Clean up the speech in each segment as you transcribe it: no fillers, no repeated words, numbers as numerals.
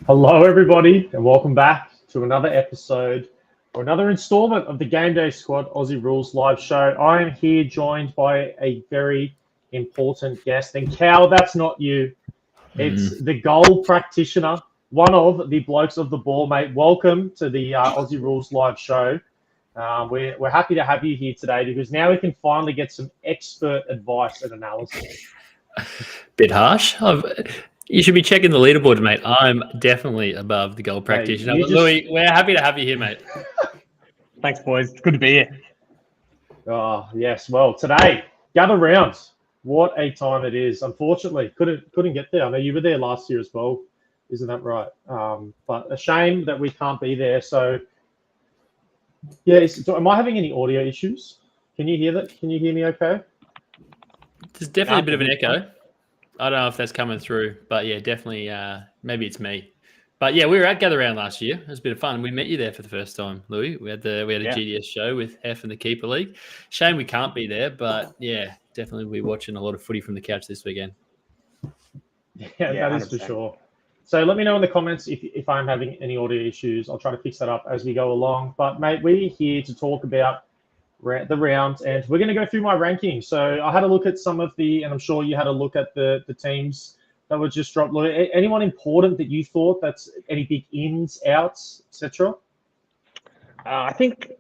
Hello, everybody, and welcome back to another episode or another installment of the GameDay Squad Aussie Rules live show. I am here joined by a very important guest. And Cal, that's not you. It's the goal practitioner, one of the blokes of the ball, mate. Welcome to the Aussie Rules live show. We're happy to have you here today because now we can finally get some expert advice and analysis. Bit harsh. You should be checking the leaderboard, mate. I'm definitely above the goal practitioner. Hey, Louis, we're happy to have you here, mate. Thanks, boys. It's good to be here. Oh, yes. Well, today, gather round. What a time it is. Unfortunately, couldn't get there. I know you were there last year as well. Isn't that right? But a shame that we can't be there. So, yeah. So am I having any audio issues? Can you hear that? Can you hear me okay? There's definitely a bit of an echo. I don't know if that's coming through, but yeah, definitely. Maybe it's me. But yeah, we were at Gather Round last year. It was a bit of fun. We met you there for the first time, Louis. We had a GDS show with Hef and the Keeper League. Shame we can't be there, but yeah, definitely we're watching a lot of footy from the couch this weekend. Yeah, that is 100%. For sure. So let me know in the comments if I'm having any audio issues. I'll try to fix that up as we go along. But mate, we're here to talk about the round, and we're going to go through my rankings. So I had a look at some of and I'm sure you had a look at the teams that were just dropped. Anyone important that you thought that's any big ins, outs, etc.? I think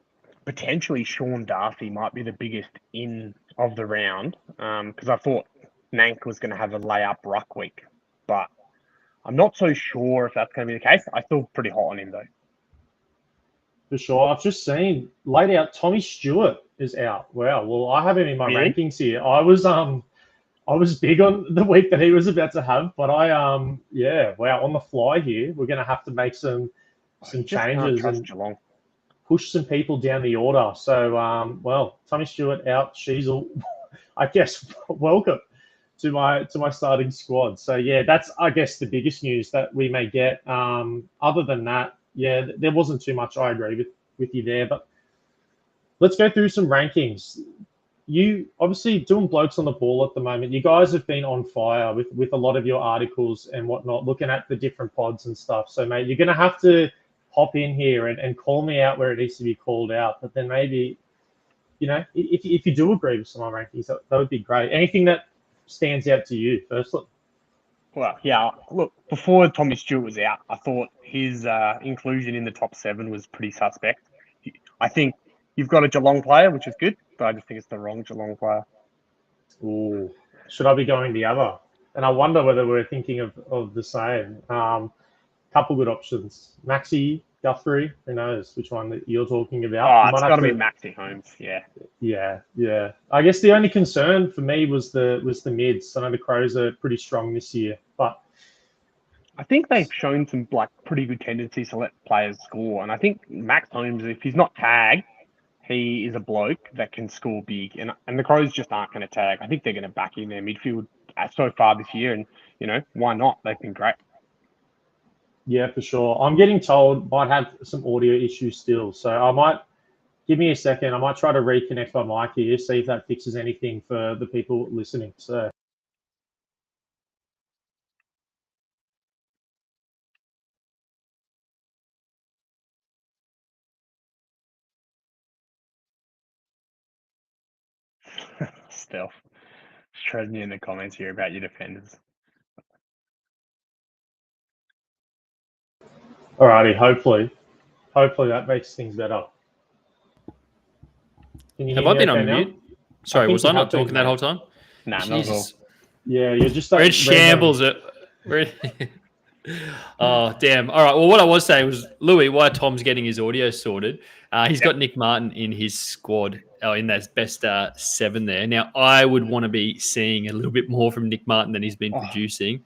potentially Sean Darcy might be the biggest in of the round because I thought Nank was going to have a layup ruck week, but I'm not so sure if that's going to be the case. I feel pretty hot on him though. For sure. I've just seen laid out Tommy Stewart is out. Wow. Well, I have him in my rankings here. I was big on the week that he was about to have, but on the fly here, we're going to have to make some changes and push some people down the order. So, Tommy Stewart out. Sheasel, I guess, welcome to my starting squad. So yeah, that's I guess the biggest news that we may get. Other than that, yeah, there wasn't too much. I agree with you there, but let's go through some rankings. You obviously doing blokes on the ball at the moment. You guys have been on fire with a lot of your articles and whatnot, looking at the different pods and stuff. So, mate, you're going to have to hop in here and call me out where it needs to be called out. But then maybe, if you do agree with some of my rankings, that would be great. Anything that stands out to you, firstly? Well, yeah, look, before Tommy Stewart was out, I thought his inclusion in the top 7 was pretty suspect. I think you've got a Geelong player, which is good, but I just think it's the wrong Geelong player. Ooh, should I be going the other? And I wonder whether we're thinking of the same. Couple good options. Maxi, Guthrie, who knows which one that you're talking about. Oh, it's got to be Maxi Holmes, yeah. Yeah. I guess the only concern for me was the mids. I know the Crows are pretty strong this year, but I think they've shown some pretty good tendencies to let players score. And I think Max Holmes, if he's not tagged, he is a bloke that can score big. And the Crows just aren't going to tag. I think they're going to back in their midfield so far this year. And, why not? They've been great. Yeah, for sure. I'm getting told might have some audio issues still. So I might give me a second. I might try to reconnect my mic here, see if that fixes anything for the people listening. So. Stealth. Just treading you in the comments here about your defenders. Alrighty, hopefully that makes things better. Have I been on mute? Sorry, was I not talking that whole time? Nah, not at all. Yeah, you're just... We're in shambles. Oh, damn. All right, well, what I was saying was, Louis, while Tom's getting his audio sorted, he's got Nick Martin in his squad, in that best 7 there. Now, I would want to be seeing a little bit more from Nick Martin than he's been producing.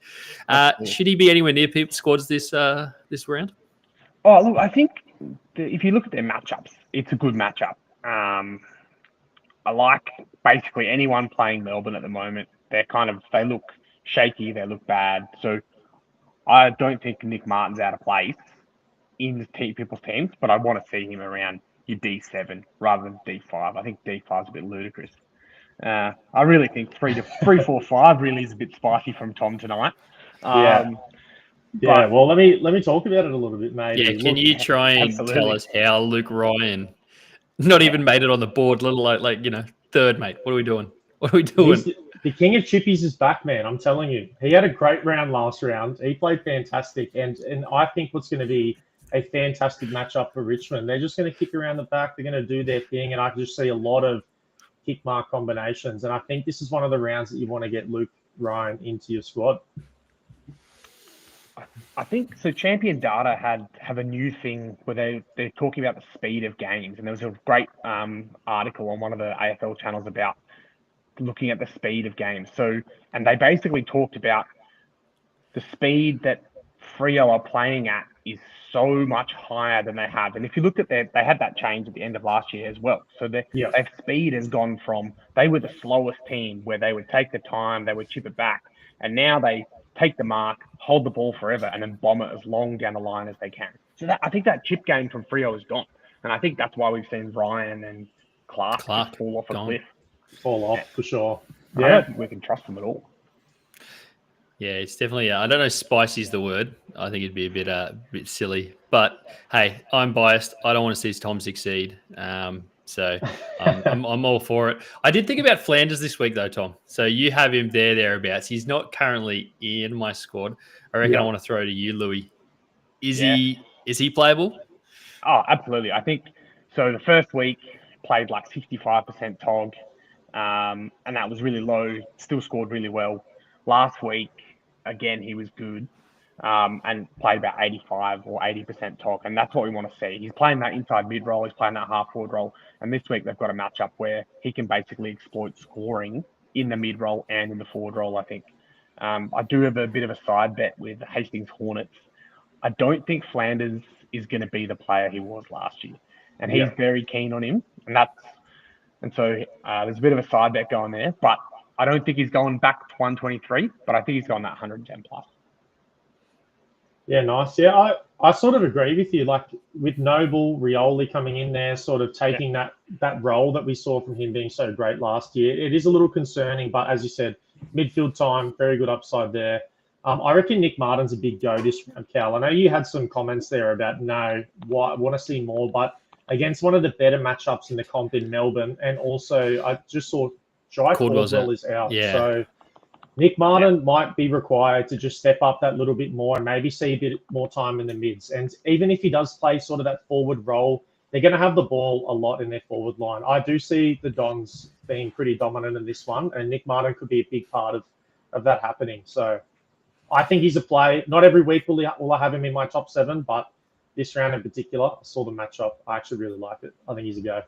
Should he be anywhere near people's squads this round? Oh, look, I think if you look at their matchups, it's a good matchup. I like basically anyone playing Melbourne at the moment. They look shaky, they look bad. So I don't think Nick Martin's out of place in people's teams, but I want to see him around your D7 rather than D5. I think D5 is a bit ludicrous. I really think 3, 4, 5 really is a bit spicy from Tom tonight. Yeah, well, let me talk about it a little bit, maybe. Yeah, can you try and absolutely. tell us how Luke Ryan not even made it on the board, let alone third, mate? What are we doing? What are we doing? The king of chippies is back, man. I'm telling you. He had a great round last round. He played fantastic. And I think what's going to be a fantastic matchup for Richmond. They're just going to kick around the back. They're going to do their thing. And I can just see a lot of kick mark combinations. And I think this is one of the rounds that you want to get Luke Ryan into your squad. I think so. Champion Data have a new thing where they're talking about the speed of games, and there was a great article on one of the AFL channels about looking at the speed of games. So, and they basically talked about the speed that Freo are playing at is so much higher than they have. And if you looked at they had that change at the end of last year as well. So their speed has gone from, they were the slowest team where they would take the time, they would chip it back. And now they take the mark, hold the ball forever, and then bomb it as long down the line as they can. So I think that chip game from Freo is gone. And I think that's why we've seen Ryan and Clark just fall off a cliff. Fall off, for sure. I don't think we can trust them at all. Yeah, it's definitely. I don't know. Spicy is the word. I think it'd be a bit silly. But hey, I'm biased. I don't want to see Tom succeed. So I'm all for it. I did think about Flanders this week, though, Tom. So you have him thereabouts. He's not currently in my squad. I reckon I want to throw to you, Louis. Is he playable? Oh, absolutely. I think so. The first week played like 65% TOG, and that was really low. Still scored really well. Last week, again, he was good, and played about 85 or 80% TOG, and that's what we want to see. He's playing that inside mid role. He's playing that half forward role, and this week they've got a matchup where he can basically exploit scoring in the mid role and in the forward role. I think. I do have a bit of a side bet with Hastings Hornets. I don't think Flanders is going to be the player he was last year, and he's very keen on him, and so there's a bit of a side bet going there, but I don't think he's going back to 123, but I think he's going that 110 plus. Yeah, nice. Yeah, I sort of agree with you. Like with Noble, Rioli coming in there, sort of taking that role that we saw from him being so great last year. It is a little concerning, but as you said, midfield time, very good upside there. I reckon Nick Martin's a big go this round, Cal. I know you had some comments there about I want to see more, but against one of the better matchups in the comp in Melbourne, and also I just saw Jai Caldwell is out. Yeah. So Nick Martin might be required to just step up that little bit more and maybe see a bit more time in the mids. And even if he does play sort of that forward role, they're going to have the ball a lot in their forward line. I do see the Dons being pretty dominant in this one, and Nick Martin could be a big part of that happening. So I think he's a play. Not every week will I have him in my top 7, but this round in particular, I saw the matchup. I actually really like it. I think he's a go.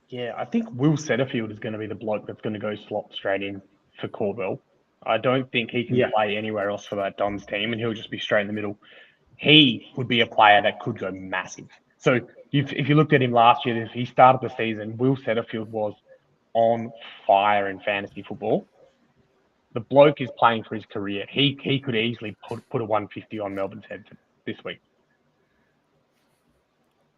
Yeah, I think Will Setterfield is going to be the bloke that's going to go slot straight in for Caldwell. I don't think he can play anywhere else for that Dons team, and he'll just be straight in the middle. He would be a player that could go massive. So if you looked at him last year, if he started the season, Will Setterfield was on fire in fantasy football. The bloke is playing for his career. He could easily put a 150 on Melbourne's head this week.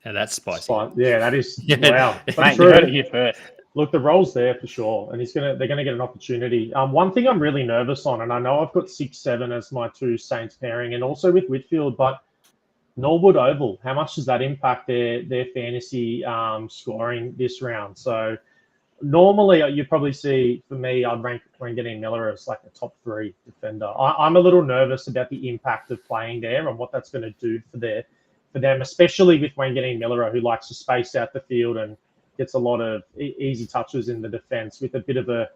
Yeah, that's spicy. Yeah, that is wow. Mate, you heard it here first. Look, the role's there for sure, and they're gonna get an opportunity. One thing I'm really nervous on, and I know I've got 6-7 as my 2 Saints pairing, and also with Whitfield, but Norwood Oval, how much does that impact their fantasy scoring this round? So normally you probably see, for me, I'd rank Wanganeen Miller as like a top 3 defender. I'm a little nervous about the impact of playing there and what that's going to do for them, especially with Wanganeen Miller, who likes to space out the field and gets a lot of easy touches in the defense with a bit of a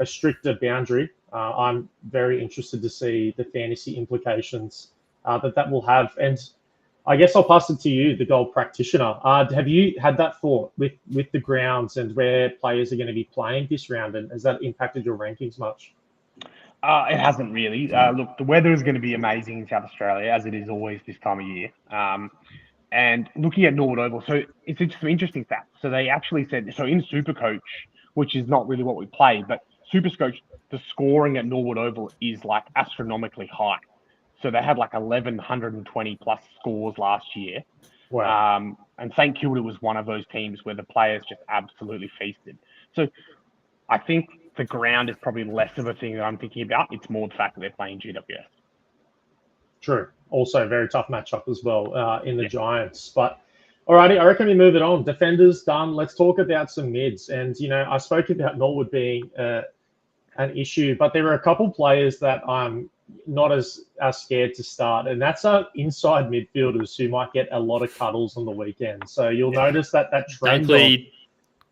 stricter boundary. I'm very interested to see the fantasy implications that will have. And I guess I'll pass it to you, the goal practitioner. Have you had that thought with the grounds and where players are going to be playing this round? And has that impacted your rankings much? It hasn't really. Look, the weather is going to be amazing in South Australia, as it is always this time of year. And looking at Norwood Oval, so it's some interesting facts. So they actually said, so in Supercoach, which is not really what we play, but Supercoach, the scoring at Norwood Oval is like astronomically high. So they had like 1,120 plus scores last year. Wow. And St Kilda was one of those teams where the players just absolutely feasted. So I think the ground is probably less of a thing that I'm thinking about. It's more the fact that they're playing GWS. True. Also, very tough matchup as well in the Giants. But alrighty, I reckon we move it on. Defenders done. Let's talk about some mids. And I spoke about Norwood being an issue, but there are a couple players that I'm not as scared to start, and that's our inside midfielders who might get a lot of cuddles on the weekend. So you'll notice that trend. Dunkley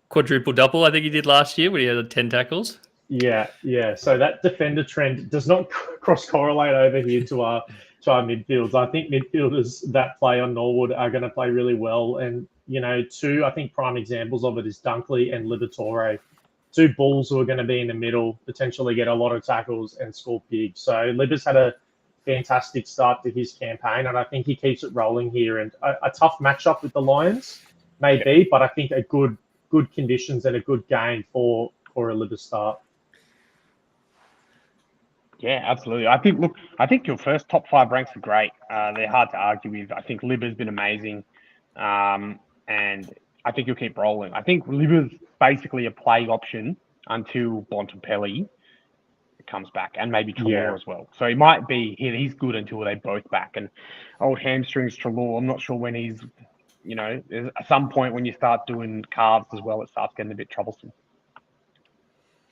quadruple double, I think he did last year when he had 10 tackles. Yeah. So that defender trend does not cross correlate over here to our midfields. I think midfielders that play on Norwood are going to play really well, and two I think prime examples of it is Dunkley and Liberatore. Two Bulls who are going to be in the middle, potentially get a lot of tackles and score big. So Libba's had a fantastic start to his campaign, and I think he keeps it rolling here. And a tough matchup with the Lions, maybe, but I think a good conditions and a good game for a Libba start. Yeah, absolutely. I think your first top 5 ranks are great. They're hard to argue with. I think Libba's been amazing, and I think you'll keep rolling. I think Libba's basically a play option until Bontempelli comes back, and maybe Trelaw as well. So he might be he's good until they both back. And old hamstrings Trelaw, I'm not sure when he's, there's at some point when you start doing calves as well, it starts getting a bit troublesome.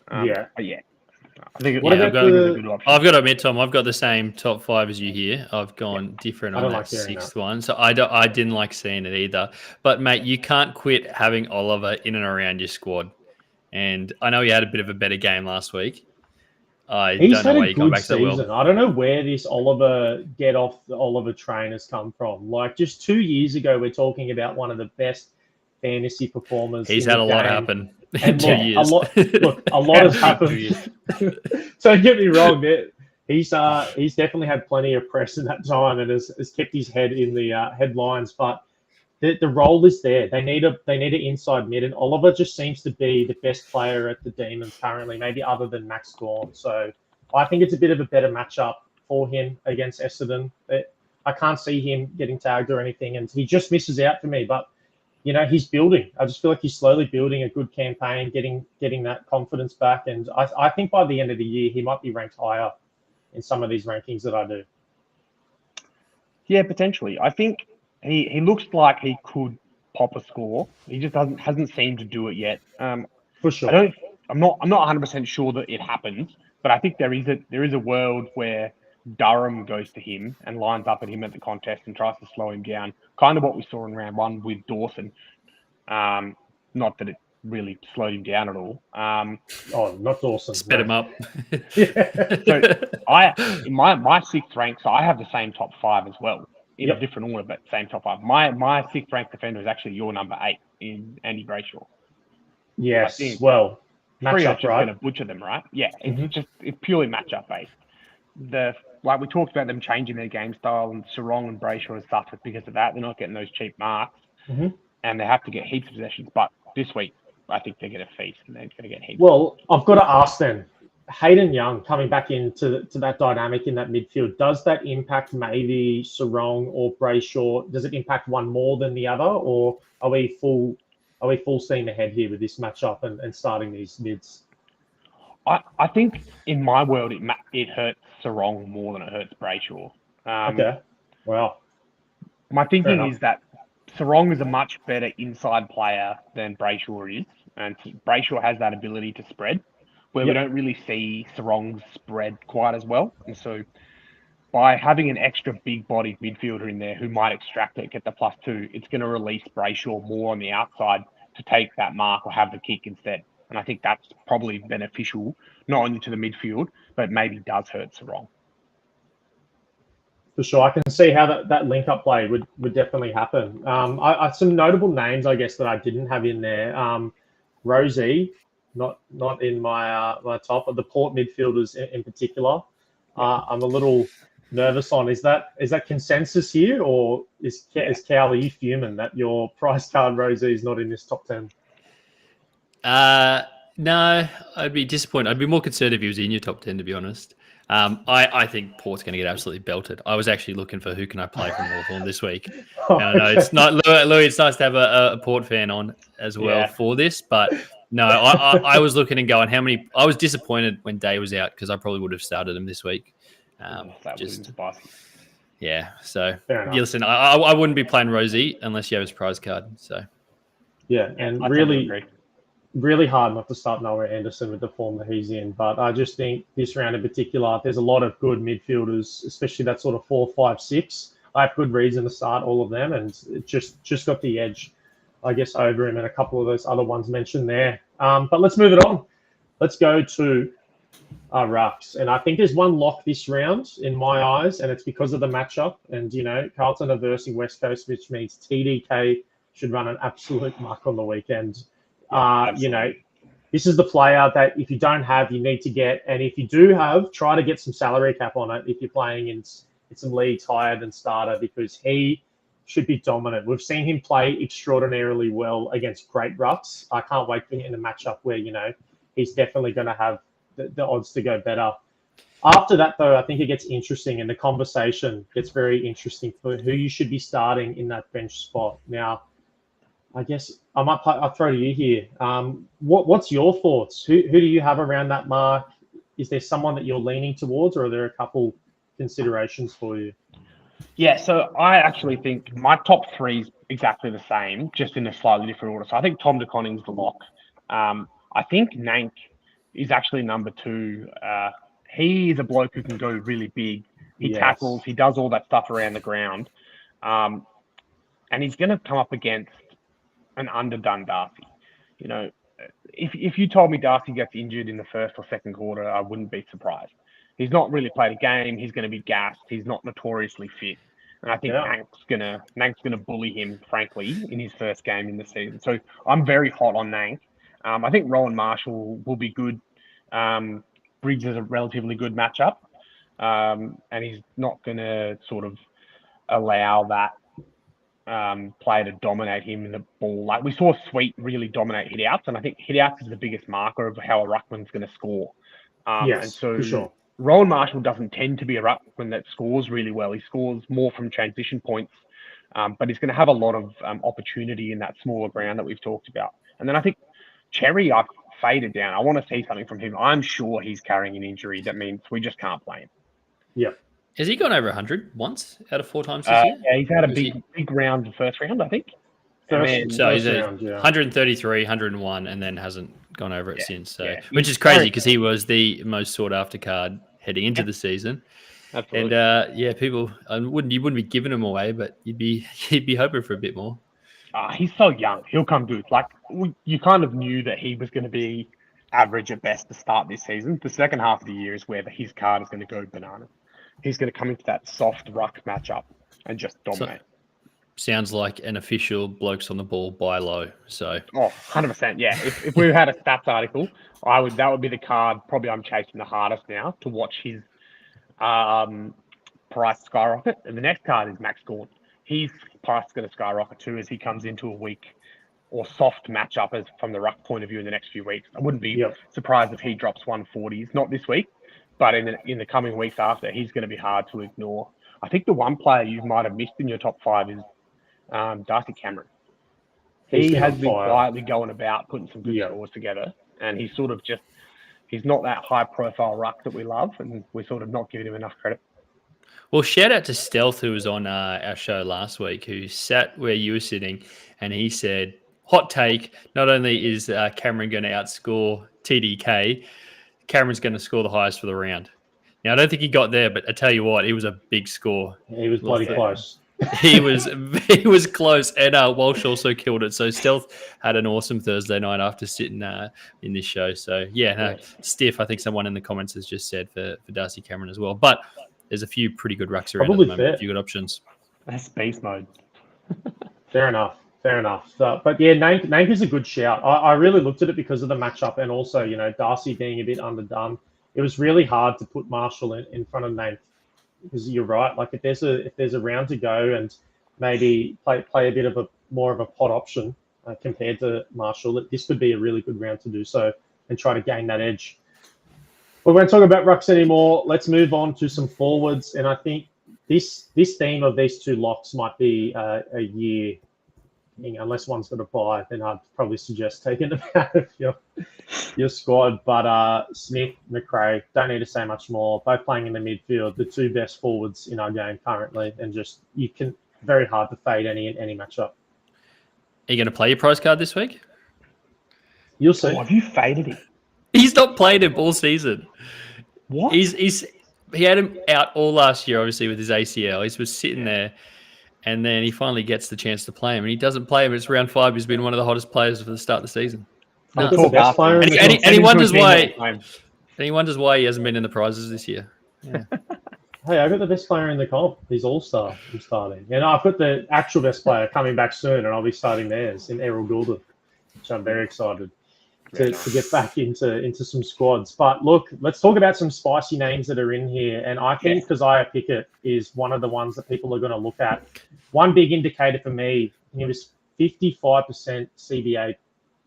But yeah. I think I've got to admit, Tom, I've got the same top 5 as you here. I've gone different on that 6th one, so I didn't like seeing it either. But mate, you can't quit having Oliver in and around your squad. And I know he had a bit of a better game last week. He's had a good season. I don't know where this Oliver train has come from. Like just 2 years ago, we're talking about one of the best fantasy performers. He's had a lot happen in 2 years. A lot has happened. Don't get me wrong, he's definitely had plenty of press in that time and has kept his head in the headlines. But the role is there. They need an inside mid, and Oliver just seems to be the best player at the Demons currently, maybe other than Max Gawn. So I think it's a bit of a better matchup for him against Essendon. I can't see him getting tagged or anything, and he just misses out for me. But he's building. I just feel like he's slowly building a good campaign, getting that confidence back. And I think by the end of the year, he might be ranked higher in some of these rankings that I do. Yeah, potentially. I think he looks like he could pop a score. He just hasn't seemed to do it yet. For sure. I'm not 100% sure that it happens, but I think there is a world where Durham goes to him and lines up at him at the contest and tries to slow him down. Kind of what we saw in round 1 with Dawson. Not that it really slowed him down at all. Not Dawson. Sped him up. So in my 6th rank, so I have the same top 5 as well. In a different order, but same top 5. My 6th ranked defender is actually your number 8 in Andy Brayshaw. Yes, well, matchup, right? Going to butcher them, right? Yeah, it's purely matchup based. We talked about them changing their game style, and Sarong and Brayshaw have suffered because of that. They're not getting those cheap marks, and they have to get heaps of possessions. But this week, I think they're going to feast, and they're going to get heaps. Well, I've got to ask then, Hayden Young coming back into that dynamic in that midfield, does that impact maybe Sarong or Brayshaw? Does it impact one more than the other, or are we full steam ahead here with this matchup and starting these mids? I think in my world it hurts Sarong more than it hurts Brayshaw. Okay. Wow. My thinking is that Sarong is a much better inside player than Brayshaw is, and Brayshaw has that ability to spread, where we don't really see Sarong's spread quite as well. And so by having an extra big-bodied midfielder in there who might extract it, get the +2, it's going to release Brayshaw more on the outside to take that mark or have the kick instead. And I think that's probably beneficial, not only to the midfield, but maybe does hurt Sarong. For sure. I can see how that link-up play would definitely happen. I some notable names, I guess, that I didn't have in there. Rosie, not in my top, but the Port midfielders in particular. I'm a little nervous on. Is that consensus here, or is Cowley fuming that your price card Rosie is not in this top 10? No, I'd be disappointed. I'd be more concerned if he was in your top 10, to be honest. I think Port's going to get absolutely belted. I was actually looking for who can I play from Hawthorn this week. And I know it's not Louis. It's nice to have a Port fan on as well for this, but no, I was looking and going, how many? I was disappointed when Day was out because I probably would have started him this week. That was spicy. Yeah. So Fair enough. listen, I wouldn't be playing Rosie unless you have his prize card. So Yeah, and I totally agree. really hard not to start Noah Anderson with the form that he's in. But I just think this round in particular, there's a lot of good midfielders, especially that sort of 4, 5, 6. I have good reason to start all of them, and it just got the edge, I guess, over him and a couple of those other ones mentioned there. But let's move it on. Let's go to our rucks. And I think there's one lock this round in my eyes, and it's because of the matchup. And, Carlton are versing West Coast, which means TDK should run an absolute muck on the weekend. This is the player that if you don't have, you need to get. And if you do have, try to get some salary cap on it if you're playing in some leagues higher than starter, because he should be dominant. We've seen him play extraordinarily well against great rucks. I can't wait for him in a matchup where, he's definitely going to have the odds to go better. After that, though, I think it gets interesting, and the conversation gets very interesting for who you should be starting in that bench spot. Now, I guess I'll throw to you here. What's your thoughts? Who do you have around that mark? Is there someone that you're leaning towards, or are there a couple considerations for you? Yeah, so I actually think my top 3 is exactly the same, just in a slightly different order. So I think Tom De Koning's the lock. I think Nank is actually number 2. He is a bloke who can go really big. He tackles, he does all that stuff around the ground. And he's going to come up against an underdone Darcy. If you told me Darcy gets injured in the first or second quarter, I wouldn't be surprised. He's not really played a game. He's going to be gassed. He's not notoriously fit. And I think Nank's gonna bully him, frankly, in his first game in the season. So I'm very hot on Nank. I think Rowan Marshall will be good. Briggs is a relatively good matchup. And he's not going to sort of allow that player to dominate him in the ball. Like we saw Sweet really dominate hit-outs, and I think hit-outs is the biggest marker of how a ruckman's going to score. And so, for sure. Rowan Marshall doesn't tend to be a ruckman that scores really well. He scores more from transition points, but he's going to have a lot of opportunity in that smaller ground that we've talked about. And then I think Cherry, I've faded down. I want to see something from him. I'm sure he's carrying an injury. That means we just can't play him. Yeah. Has he gone over 100 once out of 4 times this year? Yeah, he's had a big round, the first round, I think. So he's 133, 101, and then hasn't gone over it since. So, which is crazy because he was the most sought after card heading into the season. Absolutely. And people, you wouldn't be giving him away, but you'd be hoping for a bit more. He's so young. He'll come good. Like you kind of knew that he was going to be average at best to start this season. The second half of the year is where his card is going to go bananas. He's going to come into that soft ruck matchup and just dominate. Sounds like an official blokes on the ball buy low. So 100%. Yeah. If we had a stats article, that would be the card probably I'm chasing the hardest now to watch his price skyrocket. And the next card is Max Gordon. His price is going to skyrocket too as he comes into a weak or soft matchup as from the ruck point of view in the next few weeks. I wouldn't be surprised if he drops 140s, not this week, but in the coming weeks after, he's going to be hard to ignore. I think the one player you might have missed in your top 5 is Darcy Cameron. He has been quietly going about putting some good scores together, and he's sort of he's not that high-profile ruck that we love, and we're sort of not giving him enough credit. Well, shout out to Stealth, who was on our show last week, who sat where you were sitting, and he said, hot take, not only is Cameron going to outscore TDK, Cameron's going to score the highest for the round. Now, I don't think he got there, but I tell you what, it was a big score. He was bloody close. He was close, and Walsh also killed it. So Stealth had an awesome Thursday night after sitting in this show. So stiff. I think someone in the comments has just said for Darcy Cameron as well. But there's a few pretty good rucks around at the moment. A few good options. That's beast mode. Fair enough. But yeah, Nank is a good shout. I really looked at it because of the matchup, and also Darcy being a bit underdone. It was really hard to put Marshall in front of Nank. Because you're right, like if there's a round to go and maybe play a bit of more of a pot option compared to Marshall, this could be a really good round to do so and try to gain that edge. We won't talk about rucks anymore. Let's move on to some forwards, and I think this theme of these two locks might be a year unless one's got a bye, then I'd probably suggest taking them out of your squad. But Smith, McRae, don't need to say much more. Both playing in the midfield, the two best forwards in our game currently, and just you can very hard to fade any matchup. Are you going to play your prize card this week? You'll see. Oh, have you faded him? He's not played him all season. What? He had him out all last year, obviously, with his ACL. He was sitting there, and then he finally gets the chance to play him, and he doesn't play him. It's round 5. He's been one of the hottest players for the start of the season. No, the best player in the comp. And he wonders why. And he wonders why he hasn't been in the prizes this year. Yeah. Hey, I got the best player in the comp. He's all-star. I'm starting. And I've got the actual best player coming back soon, and I'll be starting theirs in Errol Goulden, which I'm very excited to get back into some squads. But look, let's talk about some spicy names that are in here. And I think Keziah Pickett is one of the ones that people are going to look at. One big indicator for me, he was 55% CBA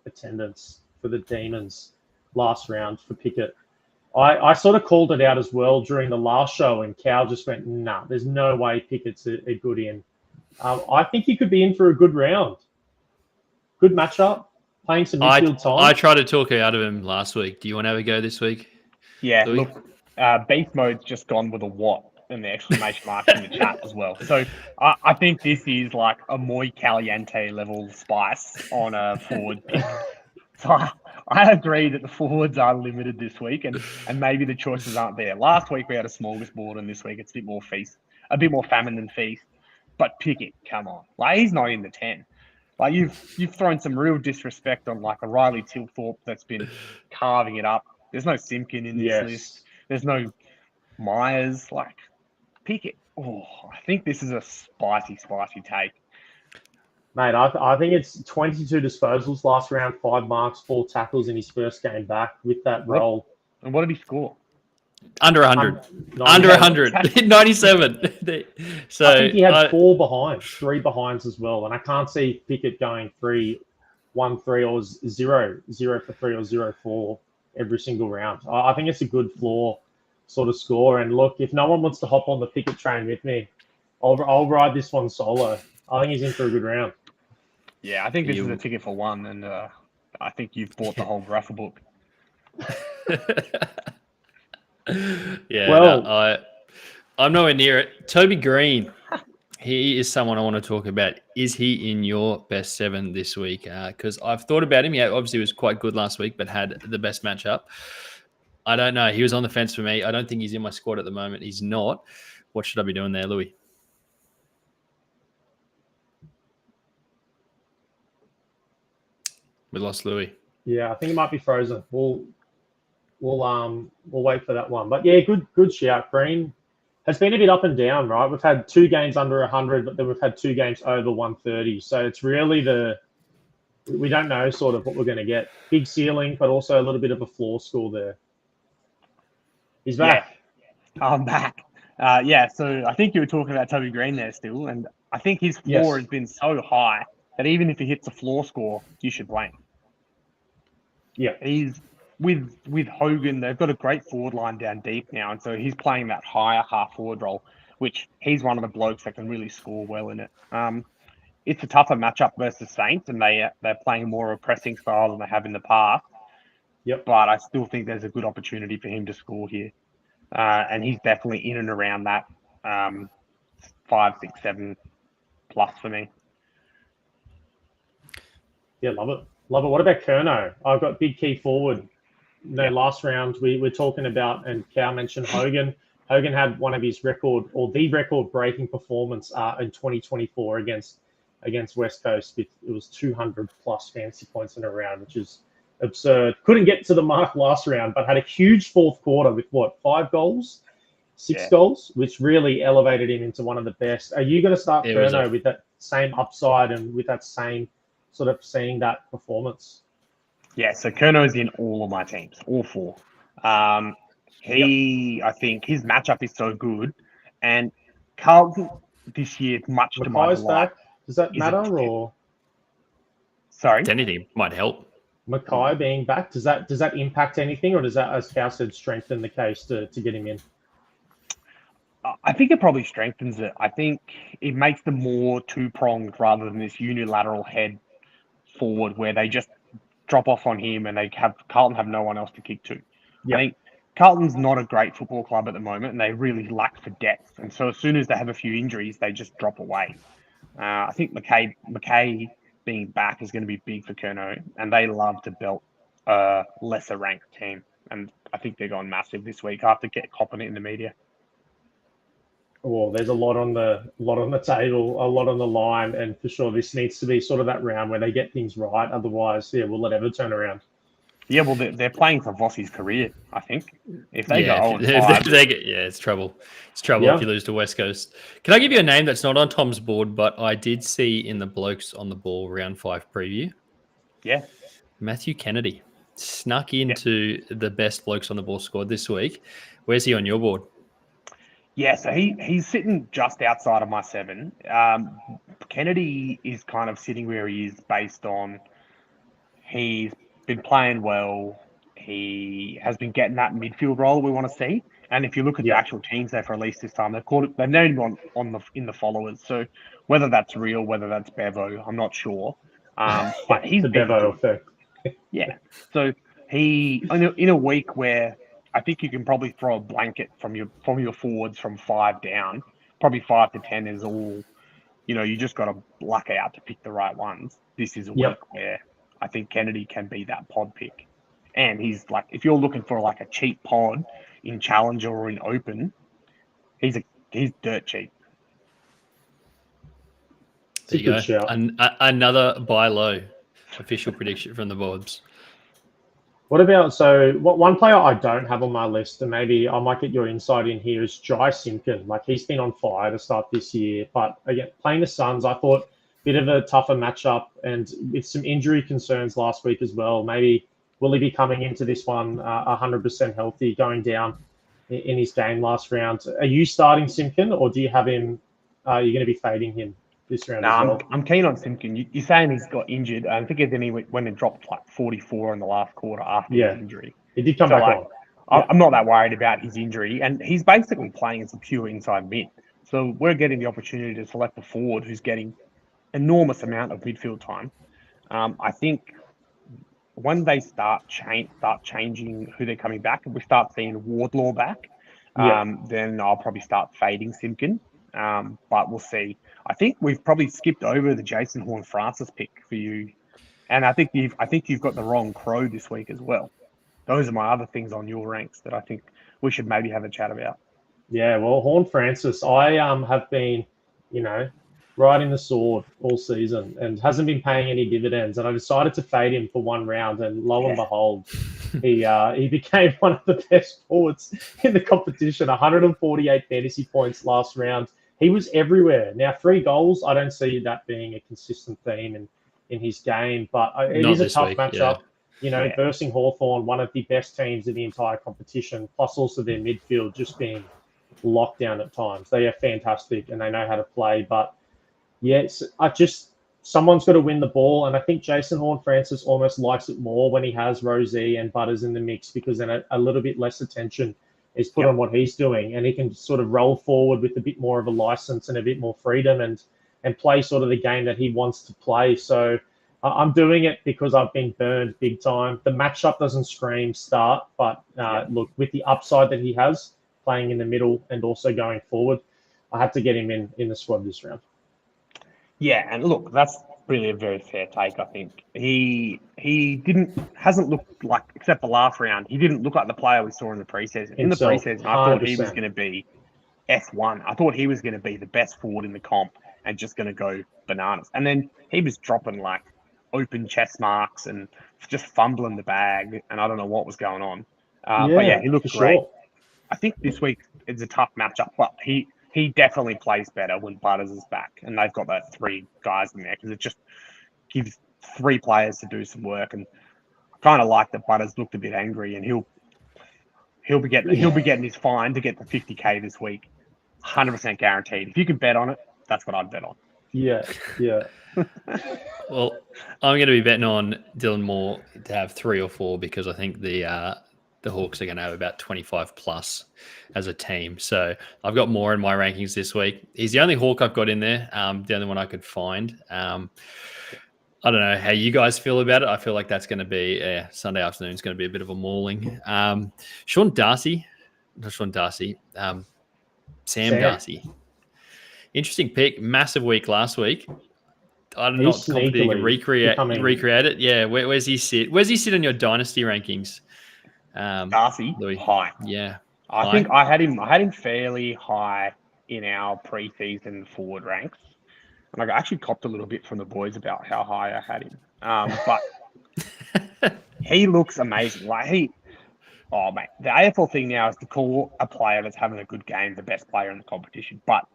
attendance for the Demons last round for Pickett. I sort of called it out as well during the last show, and Cal just went, nah, there's no way Pickett's a good in. I think he could be in for a good round. Good matchup. Playing some midfield time. I tried to talk out of him last week. Do you want to have a go this week? Yeah, Louis? Look, Beast Mode's just gone with a what and the exclamation mark in the chat as well. So I think this is like a Muy Caliente level spice on a forward pick. So I agree that the forwards are limited this week, and maybe the choices aren't there. Last week we had a smorgasbord, and this week it's a bit more famine than feast. But Pickett, come on, like he's not in the 10. Like you've thrown some real disrespect on like a Riley Tilthorpe that's been carving it up. There's no Simpkin in this list. There's no Myers. Like Pickett. Oh, I think this is a spicy take. Mate, I think it's 22 disposals last round, 5 marks, 4 tackles in his first game back with that role. And what did he score? Under 100. Under 100. 97. So I think he had 4 behinds, 3 behinds as well. And I can't see Pickett going 3-1-3 or 0 for 3 or 0-4 every single round. I think it's a good floor sort of score. And look, if no one wants to hop on the Pickett train with me, I'll ride this one solo. I think he's in for a good round. Yeah, I think this is a ticket for one, and I think you've bought the whole raffle book. Yeah, well, I'm nowhere near it. Toby Green, he is someone I want to talk about. Is he in your best 7 this week? Because I've thought about him. He obviously was quite good last week, but had the best matchup. I don't know. He was on the fence for me. I don't think he's in my squad at the moment. He's not. What should I be doing there, Louis? We lost Louis. Yeah, I think he might be frozen. We'll wait for that one. But yeah, good shout. Green has been a bit up and down, right? We've had 2 games under 100, but then we've had 2 games over 130. So it's really we don't know sort of what we're going to get. Big ceiling, but also a little bit of a floor score there. He's back. Yeah, I'm back. So I think you were talking about Toby Green there still, and I think his floor has been so high that even if he hits a floor score, you should blame. Yeah. He's with Hogan, they've got a great forward line down deep now, and so he's playing that higher half forward role, which he's one of the blokes that can really score well in it. It's a tougher matchup versus Saints, and they're playing more of a pressing style than they have in the past. Yep. But I still think there's a good opportunity for him to score here. And he's definitely in and around that 5, 6, 7 plus for me. Yeah, love it. What about Curnow? I've got big key forward. Last round we were talking about, and Cal mentioned Hogan. Hogan had one of his the record-breaking performance in 2024 against West Coast. It was 200 plus fantasy points in a round, which is absurd. Couldn't get to the mark last round, but had a huge fourth quarter with 5 goals, 6 goals, which really elevated him into one of the best. Are you going to start Curnow with that same upside and with that same sort of seeing that performance? Yeah, so Curnow's in all of my teams, all 4. I think his matchup is so good, and Carlton this year, much to my delight. Does that matter, or? Sorry? If anything, might help. Mackay being back, does that impact anything, or does that, as Cal said, strengthen the case to get him in? I think it probably strengthens it. I think it makes them more two-pronged rather than this unilateral head forward where they just drop off on him and Carlton have no one else to kick to. Yep. I think Carlton's not a great football club at the moment, and they really lack for depth. And so as soon as they have a few injuries, they just drop away. I think McKay being back is going to be big for Curnow, and they love to belt a lesser ranked team. And I think they're going massive this week after copping it in the media. Well, there's a lot on the table, a lot on the line, and for sure this needs to be sort of that round where they get things right. Otherwise, will it ever turn around? Yeah, well, they're playing for Vossi's career, I think. If they go 0-5, it's trouble. It's trouble if you lose to West Coast. Can I give you a name that's not on Tom's board, but I did see in the Blokes on the Ball round 5 preview? Yeah, Matthew Kennedy snuck into the best Blokes on the Ball squad this week. Where's he on your board? Yeah, so he's sitting just outside of my 7. Kennedy is kind of sitting where he is based on he's been playing well. He has been getting that midfield role we want to see. And if you look at the actual teams they've released this time, they've named him in the followers. So whether that's real, whether that's Bevo, I'm not sure. But he's the Bevo effect. Yeah. So he in a week where I think you can probably throw a blanket from your forwards from 5 down. Probably 5 to 10 is all. You just got to luck out to pick the right ones. This is a week where I think Kennedy can be that pod pick, and he's like, if you're looking for like a cheap pod in Challenger or in Open, he's dirt cheap. There you go. Another buy low official prediction from the boards. What about, one player I don't have on my list, and maybe I might get your insight in here, is Jai Simpkin. Like, he's been on fire to start this year, but again, playing the Suns, I thought a bit of a tougher matchup, and with some injury concerns last week as well. Maybe will he be coming into this one 100% healthy, going down in his game last round? Are you starting Simpkin, or do you have him? You're going to be fading him this round as well? I'm keen on Simpkin. You're saying he's got injured. I think then he went and dropped like 44 in the last quarter after his injury. He did come back on. I'm not that worried about his injury, and he's basically playing as a pure inside mid. So we're getting the opportunity to select a forward who's getting enormous amount of midfield time. I think when they start changing who they're coming back, and we start seeing Wardlaw back, then I'll probably start fading Simpkin. But we'll see. I think we've probably skipped over the Jason Horne-Francis pick for you, and I think you've got the wrong Crow this week as well. Those are my other things on your ranks that I think we should maybe have a chat about. Yeah, well, Horne-Francis, I have been, riding the sword all season and hasn't been paying any dividends, and I decided to fade him for one round, and lo and behold, he became one of the best forwards in the competition. 148 fantasy points last round. He was everywhere. Now, 3 goals, I don't see that being a consistent theme in his game, but it is a tough matchup. Versing Hawthorn, one of the best teams in the entire competition, plus also their midfield just being locked down at times. They are fantastic and they know how to play, but someone's got to win the ball, and I think Jason Horne-Francis almost likes it more when he has Rosie and Butters in the mix, because then a little bit less attention is put on what he's doing, and he can sort of roll forward with a bit more of a license and a bit more freedom and play sort of the game that he wants to play. So I'm doing it because I've been burned big time. The matchup doesn't scream start, but look, with the upside that he has playing in the middle and also going forward, I had to get him in the squad this round. Yeah, and look, that's really a very fair take. I think he hasn't looked like, except the last round, he didn't look like the player we saw in the preseason. In the preseason, I thought he was going to be F1. I thought he was going to be the best forward in the comp and just going to go bananas. And then he was dropping like open chest marks and just fumbling the bag, and I don't know what was going on. But yeah, he looked great. Sure. I think this week is a tough matchup, but he definitely plays better when Butters is back, and they've got that 3 guys in there, because it just gives 3 players to do some work. And I kind of like that Butters looked a bit angry, and he'll be getting his fine to get the 50K this week, 100% guaranteed. If you can bet on it, that's what I'd bet on. Yeah. Well, I'm going to be betting on Dylan Moore to have 3 or 4, because I think the the Hawks are going to have about 25 plus as a team. So I've got more in my rankings this week. He's the only Hawk I've got in there, the only one I could find. I don't know how you guys feel about it. I feel like that's going to be Sunday afternoon is going to be a bit of a mauling. Sam Darcy. Interesting pick. Massive week last week. I don't know what company you can recreate it. Yeah, where's he sit? Where's he sit in your dynasty rankings? Darcy, Louis. high. Yeah, I think I had him fairly high in our pre-season forward ranks, and I actually copped a little bit from the boys about how high I had him. But he looks amazing. Mate, the AFL thing now is to call a player that's having a good game the best player in the competition. But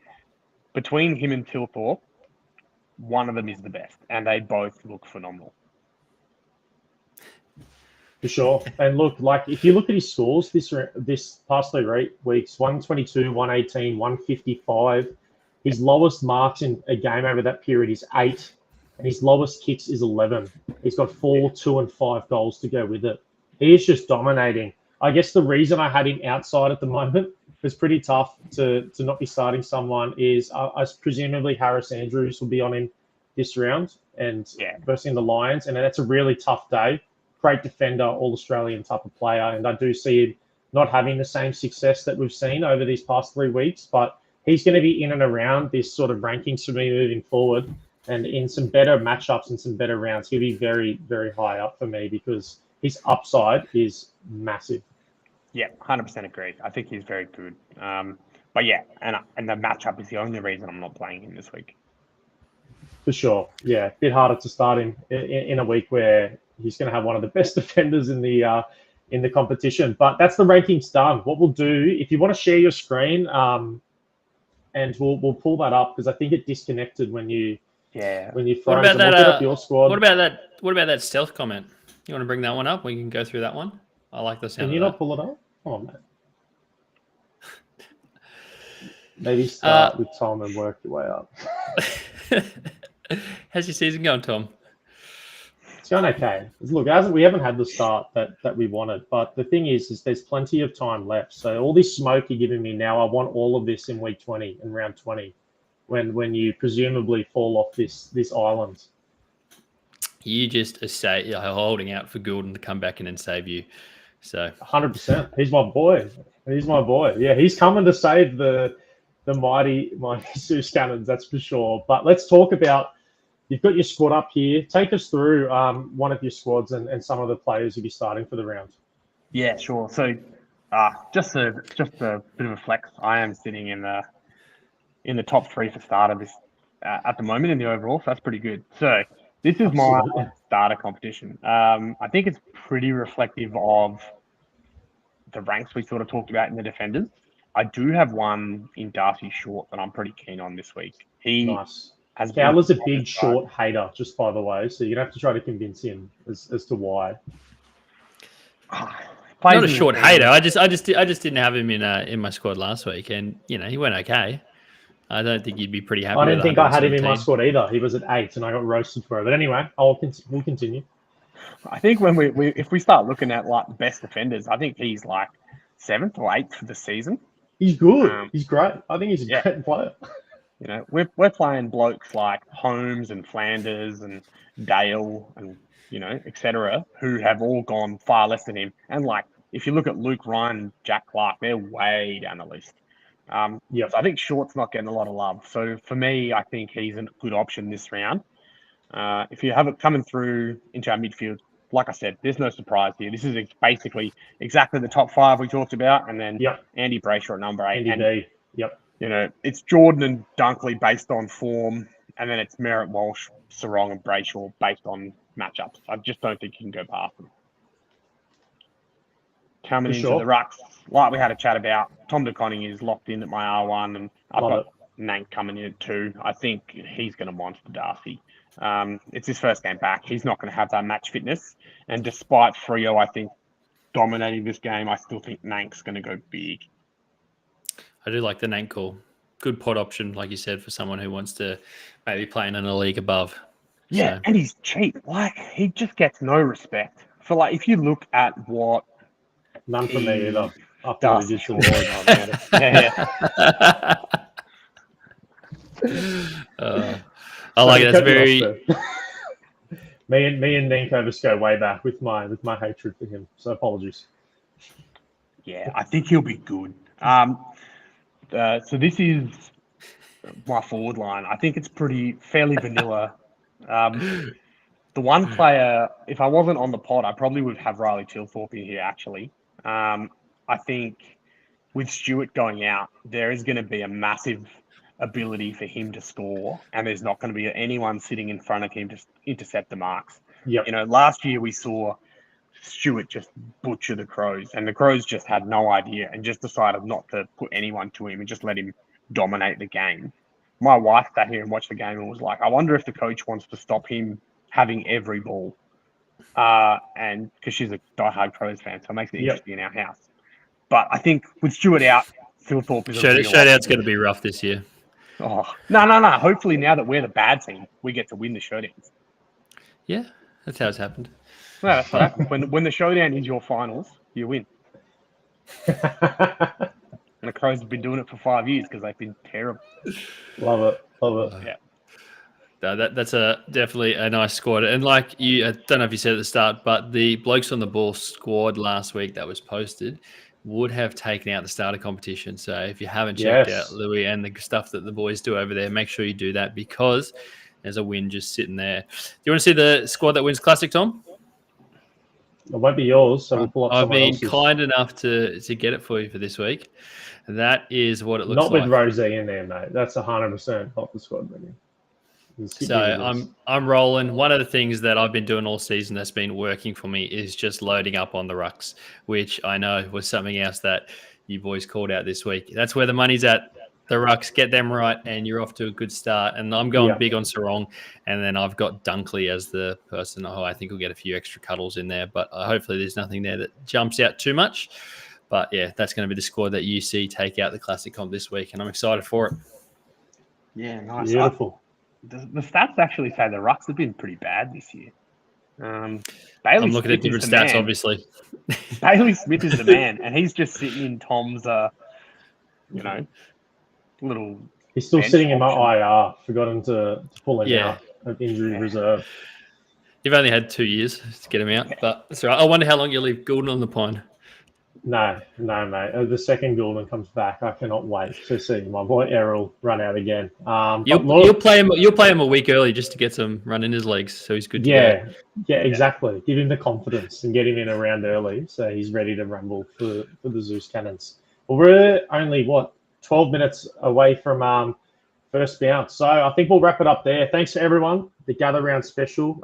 between him and Tilthorpe, one of them is the best, and they both look phenomenal. For sure. And look, like if you look at his scores this past 3 weeks, 122, 118, 155. His lowest marks in a game over that period is 8, and his lowest kicks is 11. He's got 4, 2, and 5 goals to go with it. He is just dominating. I guess the reason I had him outside at the moment, it's pretty tough to not be starting someone, is presumably Harris Andrews will be on him this round and versus the Lions, and that's a really tough day. Great defender, all-Australian type of player, and I do see him not having the same success that we've seen over these past 3 weeks, but he's going to be in and around this sort of rankings for me moving forward, and in some better matchups and some better rounds, he'll be very, very high up for me because his upside is massive. Yeah, 100% agree. I think he's very good. But yeah, and the matchup is the only reason I'm not playing him this week. For sure. Yeah, a bit harder to start him in a week where he's going to have one of the best defenders in the competition. But that's the rankings done. What we'll do, if you want to share your screen, and we'll pull that up because I think it disconnected when you froze. What about that? We'll get up your squad. What about that stealth comment? You want to bring that one up? We can go through that one. I like the sound. Can you of not that. pull it up? Oh man. Maybe start with Tom and work your way up. How's your season going, Tom? It's going okay. Look, we haven't had the start that we wanted, but the thing is there's plenty of time left. So all this smoke you're giving me now, I want all of this in week 20 and round 20, when you presumably fall off this island. You just you're holding out for Goulden to come back in and save you. So 100%. He's my boy. Yeah, he's coming to save the mighty Zeus Cannons, that's for sure. But let's talk about, you've got your squad up here. Take us through one of your squads and some of the players you'll be starting for the round. Yeah, sure. So just a bit of a flex. I am sitting in the top 3 for starter this at the moment in the overall, so that's pretty good. So this is my starter competition. I think it's pretty reflective of the ranks we sort of talked about in the defenders. I do have one in Darcy Short that I'm pretty keen on this week. Nice. Fowler's a big Short hater, just by the way, so you're going to have to try to convince him as to why. Not a Short hater. I just didn't have him in my squad last week, and he went okay. I don't think you'd be pretty happy. I didn't think I had him in my squad either. He was at 8, and I got roasted for it. But anyway, we'll continue. I think when if we start looking at like the best defenders, I think he's like 7th or 8th for the season. He's good. He's great. I think he's a great player. We're playing blokes like Holmes and Flanders and Dale and etc., who have all gone far less than him. And like if you look at Luke Ryan and Jack Clark, they're way down the list. So I think Short's not getting a lot of love. So for me, I think he's a good option this round. If you have it coming through into our midfield, like I said, there's no surprise here. This is basically exactly the top 5 we talked about, and then Andy Brayshaw at number 8. Andy D. It's Jordan and Dunkley based on form, and then it's Merritt, Walsh, Sarong, and Brayshaw based on matchups. I just don't think you can go past them. Coming into the rucks, like we had a chat about, Tom DeConning is locked in at my R1, and I've got Nank coming in at 2. I think he's going to monster Darcy. It's his first game back. He's not going to have that match fitness. And despite Freo, I think, dominating this game, I still think Nank's going to go big. I do like the Nank call. Good pod option, like you said, for someone who wants to maybe play in a league above. Yeah, and he's cheap. Like, he just gets no respect. For like, if you look at what None from me either. After what he did to I like it. That's very. Me and Ninko just go way back with my hatred for him. So apologies. Yeah, I think he'll be good. So this is my forward line. I think it's fairly vanilla. The one player, if I wasn't on the pod, I probably would have Riley Tilthorpe in here, actually. I think with Stewart going out, there is going to be a massive ability for him to score, and there's not going to be anyone sitting in front of him to intercept the marks. Yep. Last year we saw Stewart just butcher the Crows, and the Crows just had no idea and just decided not to put anyone to him and just let him dominate the game. My wife sat here and watched the game and was like, I wonder if the coach wants to stop him having every ball. And because she's a diehard Crows fan, so it makes it interesting in our house. But I think with Stewart out, Tilthorpe is Showdown's going to be rough this year. Oh, no. Hopefully now that we're the bad team, we get to win the showdowns. Yeah, that's how it's happened. No, that's what happens. When the showdown is your finals, you win. And the Crows have been doing it for 5 years because they've been terrible. Love it. Yeah. No, that's definitely a nice squad. And like I don't know if you said at the start, but the Blokes on the Ball squad last week that was posted would have taken out the starter competition. So if you haven't checked out Louis and the stuff that the boys do over there, make sure you do that because there's a win just sitting there. Do you want to see the squad that wins Classic, Tom? It won't be yours, so we'll pull up I've someone been else's. kind enough to get it for you for this week. That is what it looks like. Not with Rosie in there, mate. That's 100% not the squad winning. So I'm rolling. One of the things that I've been doing all season that's been working for me is just loading up on the rucks, which I know was something else that you boys called out this week. That's where the money's at. The rucks, get them right, and you're off to a good start. And I'm going big on Sarong, and then I've got Dunkley as the person who I think will get a few extra cuddles in there. But hopefully there's nothing there that jumps out too much. But yeah, that's going to be the squad that you see take out the Classic Comp this week, and I'm excited for it. Yeah, nice. Beautiful. The stats actually say the rucks have been pretty bad this year. I'm looking at different stats, obviously. Bailey Smith is the man, and he's just sitting in Tom's, little. He's still sitting in my IR. Forgotten to pull him out of injury reserve. You've only had 2 years to get him out, but that's all right. I wonder how long you'll leave Goulden on the pond. No, mate. The second Goulden comes back. I cannot wait to see my boy Errol run out again. You'll play him a week early just to get some run in his legs, so he's good to go. Yeah, exactly. Give him the confidence and get him in a round early so he's ready to rumble for the Zeus Cannons. Well, we're only, 12 minutes away from first bounce. So I think we'll wrap it up there. Thanks to everyone, the Gather Round special.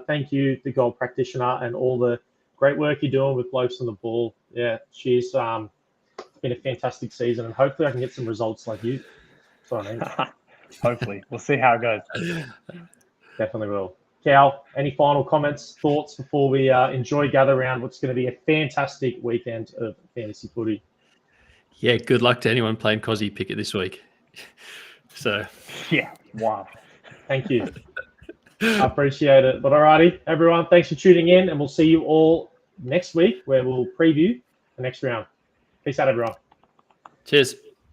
Thank you, the Gold Practitioner, and all the great work you're doing with Blokes on the Ball. Yeah, cheers. It's been a fantastic season, and hopefully I can get some results like you. That's what I mean. Hopefully. We'll see how it goes. Definitely will. Cal, any final comments, thoughts before we enjoy Gather Round, what's going to be a fantastic weekend of fantasy footy? Yeah, good luck to anyone playing Cozzy Pickett this week. So, yeah, wow. Thank you. I appreciate it. But alrighty, everyone, thanks for tuning in, and we'll see you all next week where we'll preview the next round. Peace out, everyone. Cheers.